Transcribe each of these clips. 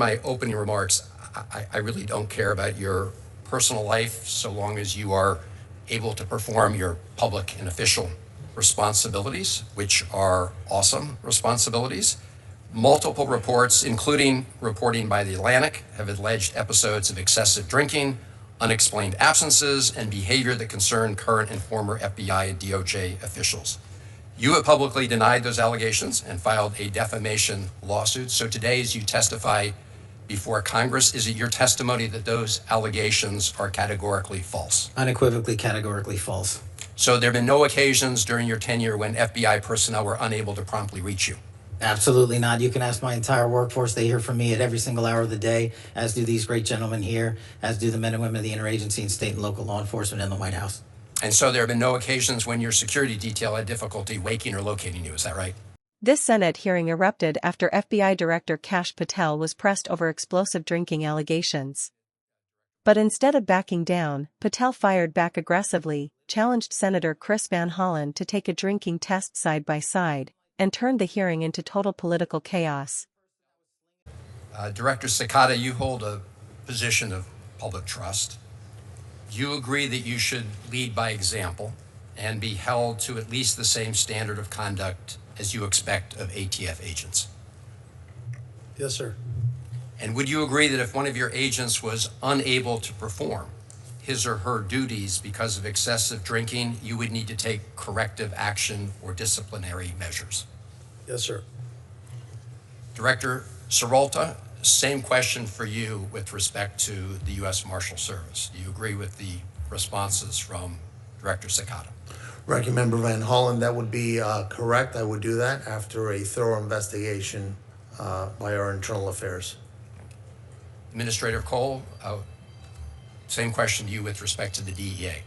My opening remarks, I really don't care about your personal life so long as you are able to perform your public and official responsibilities, which are awesome responsibilities. Multiple reports, including reporting by The Atlantic, have alleged episodes of excessive drinking, unexplained absences, and behavior that concern current and former FBI and DOJ officials. You have publicly denied those allegations and filed a defamation lawsuit. So today, as you testify before Congress, is it your testimony that those allegations are categorically false? Unequivocally, categorically false. So there have been no occasions during your tenure when FBI personnel were unable to promptly reach you? Absolutely not. You can ask my entire workforce. They hear from me at every single hour of the day, as do these great gentlemen here, as do the men and women of the interagency and state and local law enforcement in the White House. And so there have been no occasions when your security detail had difficulty waking or locating you, is that right? This Senate hearing erupted after FBI Director Kash Patel was pressed over explosive drinking allegations. But instead of backing down, Patel fired back aggressively, challenged Senator Chris Van Hollen to take a drinking test side by side, and turned the hearing into total political chaos. Director Sakata, you hold a position of public trust. You agree that you should lead by example and be held to at least the same standard of conduct as you expect of ATF agents? Yes, sir. And would you agree that if one of your agents was unable to perform his or her duties because of excessive drinking, you would need to take corrective action or disciplinary measures? Yes, sir. Director Serolta, same question for you with respect to the U.S. Marshal Service. Do you agree with the responses from Director Sakata? Ranking Member Van Hollen, that would be correct. I would do that after a thorough investigation by our internal affairs. Administrator Cole, same question to you with respect to the DEA.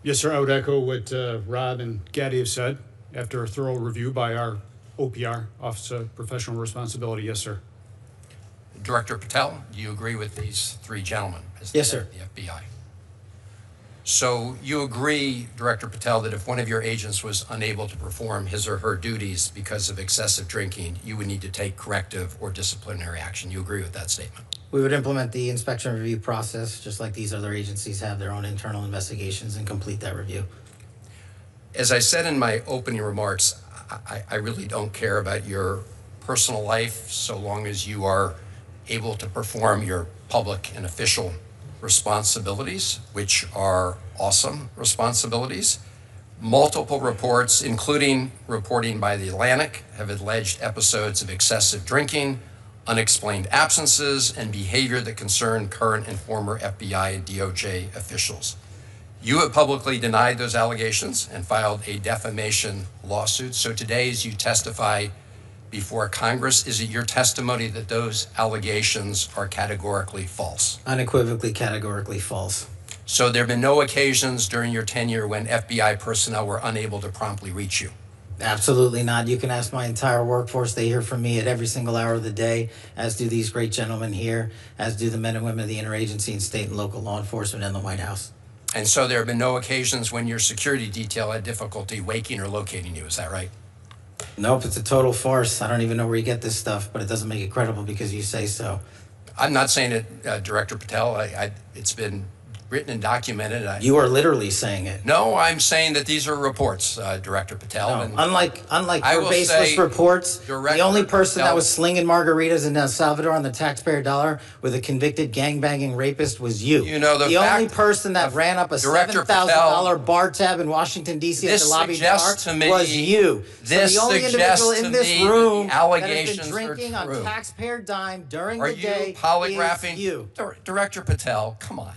Yes, sir. I would echo what Rob and Gaddy have said. After a thorough review by our OPR, Office of Professional Responsibility, yes, sir. Director Patel, do you agree with these three gentlemen as Yes, the head sir. of the FBI? So you agree, Director Patel, that if one of your agents was unable to perform his or her duties because of excessive drinking, you would need to take corrective or disciplinary action. You agree with that statement? We would implement the inspection review process, just like these other agencies have their own internal investigations, and complete that review. As I said in my opening remarks, I really don't care about your personal life so long as you are able to perform your public and official responsibilities, which are awesome responsibilities. Multiple reports, including reporting by The Atlantic, have alleged episodes of excessive drinking, unexplained absences, and behavior that concern current and former FBI and DOJ officials. You have publicly denied those allegations and filed a defamation lawsuit. So today, as you testify before Congress, is it your testimony that those allegations are categorically false? Unequivocally, categorically false. So there have been no occasions during your tenure when FBI personnel were unable to promptly reach you? Absolutely not. You can ask my entire workforce. They hear from me at every single hour of the day, as do these great gentlemen here, as do the men and women of the interagency and state and local law enforcement in the White House. And so there have been no occasions when your security detail had difficulty waking or locating you, is that right? Nope, it's a total farce. I don't even know where you get this stuff, but it doesn't make it credible because you say so. I'm not saying it, Director Patel. It's been written and documented. You are literally saying it. No, I'm saying that these are reports, Director Patel. No, And unlike I your will baseless say, reports, Director the only person Patel, that was slinging margaritas in El Salvador on the taxpayer dollar with a convicted gangbanging rapist was you. You know, the only person that ran up a $7,000 bar tab in Washington, D.C. at the lobby bar was you. This so the only individual in this room that has been are drinking true. on taxpayer dime during Are the day you polygraphing? is you. Director Patel, come on.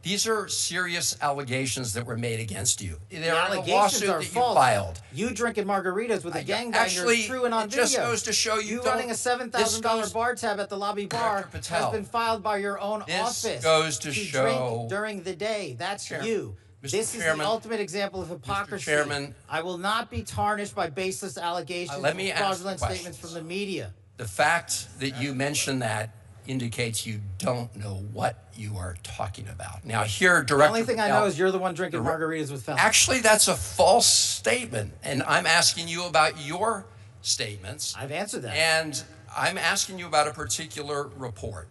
These are serious allegations that were made against you. They're in a lawsuit that you filed. You drinking margaritas with a gangbanger Actually, is true and on it video. just goes to show you running a $7,000 bar tab at the lobby bar has been filed by your own office. This goes to show drink during the day. That's you. This is the ultimate example of hypocrisy. Mr. Chairman, I will not be tarnished by baseless allegations and fraudulent statements from the media. The fact that you mentioned that indicates you don't know what you are talking about. Now, here, Director The only thing I know is you're the one drinking margaritas with felons. Actually, that's a false statement, and I'm asking you about your statements. I've answered that. And I'm asking you about a particular report.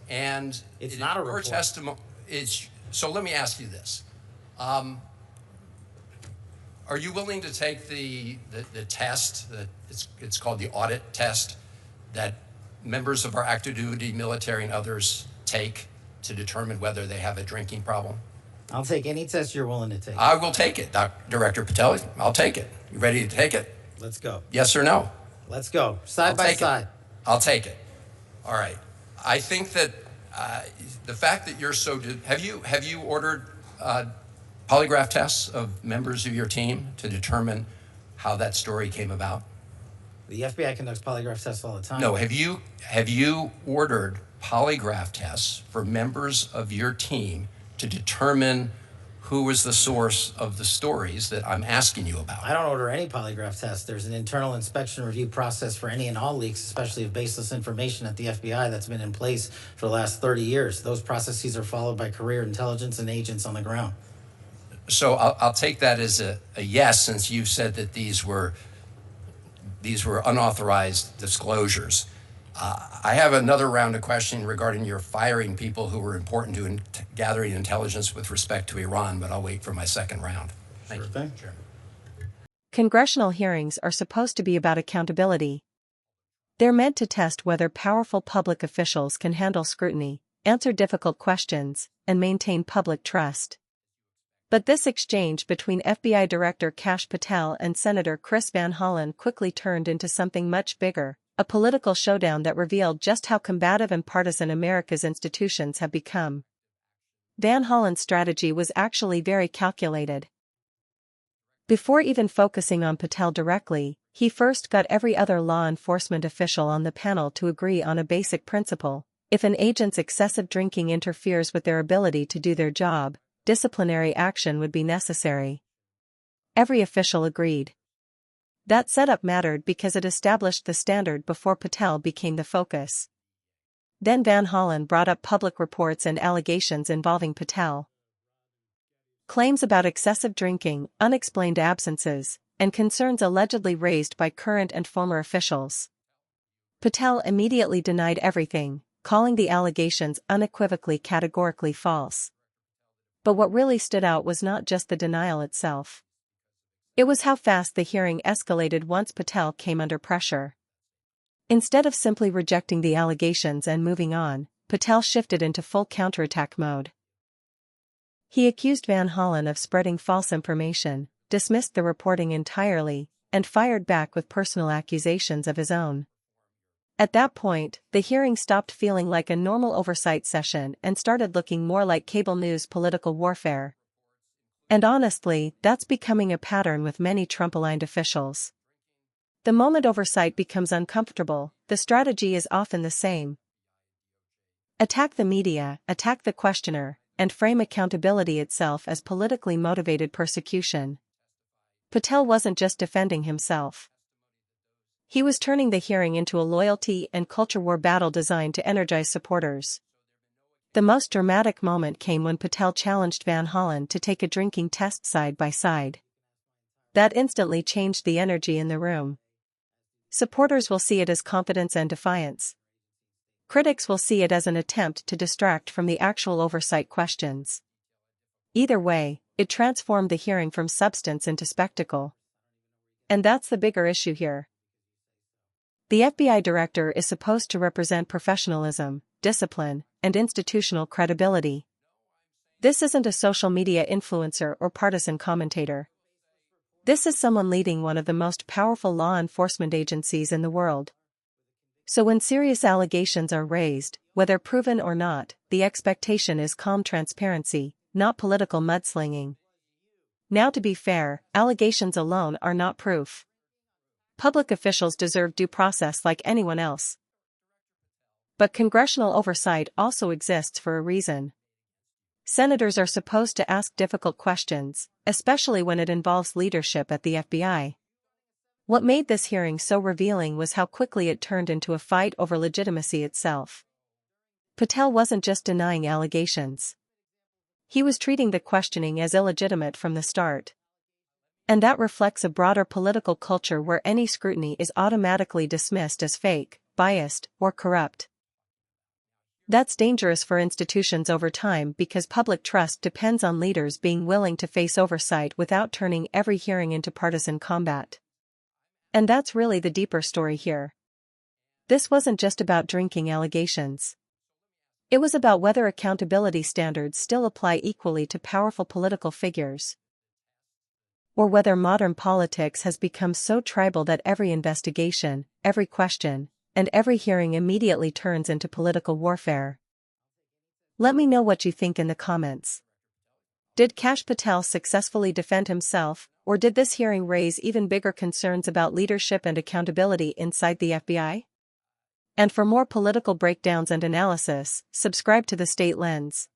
And It's not a your report. testimony is, so let me ask you this. Are you willing to take the test, it's called the audit test, that members of our active duty military and others take to determine whether they have a drinking problem? I'll take any test you're willing to take. I will take it, Director Patel. I'll take it. You ready to take it? Let's go. Yes or no? Let's go. Side I'll by take side. it. I'll take it. All right. I think that the fact that you're so, have you ordered polygraph tests of members of your team to determine how that story came about? The FBI conducts polygraph tests all the time. No. Have you ordered polygraph tests for members of your team to determine who was the source of the stories that I'm asking you about? I don't order any polygraph tests. There's an internal inspection review process for any and all leaks, especially of baseless information at the FBI, that's been in place for the last 30 years. Those processes are followed by career intelligence and agents on the ground. So I'll take that as a yes, since you said that these were unauthorized disclosures. I have another round of questioning regarding your firing people who were important to gathering intelligence with respect to Iran, but I'll wait for my second round. Thank you, thing. Chairman. Congressional hearings are supposed to be about accountability. They're meant to test whether powerful public officials can handle scrutiny, answer difficult questions, and maintain public trust. But this exchange between FBI Director Kash Patel and Senator Chris Van Hollen quickly turned into something much bigger, a political showdown that revealed just how combative and partisan America's institutions have become. Van Hollen's strategy was actually very calculated. Before even focusing on Patel directly, he first got every other law enforcement official on the panel to agree on a basic principle: if an agent's excessive drinking interferes with their ability to do their job, disciplinary action would be necessary. Every official agreed. That setup mattered because it established the standard before Patel became the focus. Then Van Hollen brought up public reports and allegations involving Patel. Claims about excessive drinking, unexplained absences, and concerns allegedly raised by current and former officials. Patel immediately denied everything, calling the allegations unequivocally categorically false. But what really stood out was not just the denial itself. It was how fast the hearing escalated once Patel came under pressure. Instead of simply rejecting the allegations and moving on, Patel shifted into full counterattack mode. He accused Van Hollen of spreading false information, dismissed the reporting entirely, and fired back with personal accusations of his own. At that point, the hearing stopped feeling like a normal oversight session and started looking more like cable news political warfare. And honestly, that's becoming a pattern with many Trump-aligned officials. The moment oversight becomes uncomfortable, the strategy is often the same. Attack the media, attack the questioner, and frame accountability itself as politically motivated persecution. Patel wasn't just defending himself. He was turning the hearing into a loyalty and culture war battle designed to energize supporters. The most dramatic moment came when Patel challenged Van Hollen to take a drinking test side by side. That instantly changed the energy in the room. Supporters will see it as confidence and defiance. Critics will see it as an attempt to distract from the actual oversight questions. Either way, it transformed the hearing from substance into spectacle. And that's the bigger issue here. The FBI director is supposed to represent professionalism, discipline, and institutional credibility. This isn't a social media influencer or partisan commentator. This is someone leading one of the most powerful law enforcement agencies in the world. So when serious allegations are raised, whether proven or not, the expectation is calm transparency, not political mudslinging. Now, to be fair, allegations alone are not proof. Public officials deserve due process like anyone else. But congressional oversight also exists for a reason. Senators are supposed to ask difficult questions, especially when it involves leadership at the FBI. What made this hearing so revealing was how quickly it turned into a fight over legitimacy itself. Patel wasn't just denying allegations. He was treating the questioning as illegitimate from the start. And that reflects a broader political culture where any scrutiny is automatically dismissed as fake, biased, or corrupt. That's dangerous for institutions over time because public trust depends on leaders being willing to face oversight without turning every hearing into partisan combat. And that's really the deeper story here. This wasn't just about drinking allegations. It was about whether accountability standards still apply equally to powerful political figures, or whether modern politics has become so tribal that every investigation, every question, and every hearing immediately turns into political warfare. Let me know what you think in the comments. Did Kash Patel successfully defend himself, or did this hearing raise even bigger concerns about leadership and accountability inside the FBI? And for more political breakdowns and analysis, subscribe to The State Lens.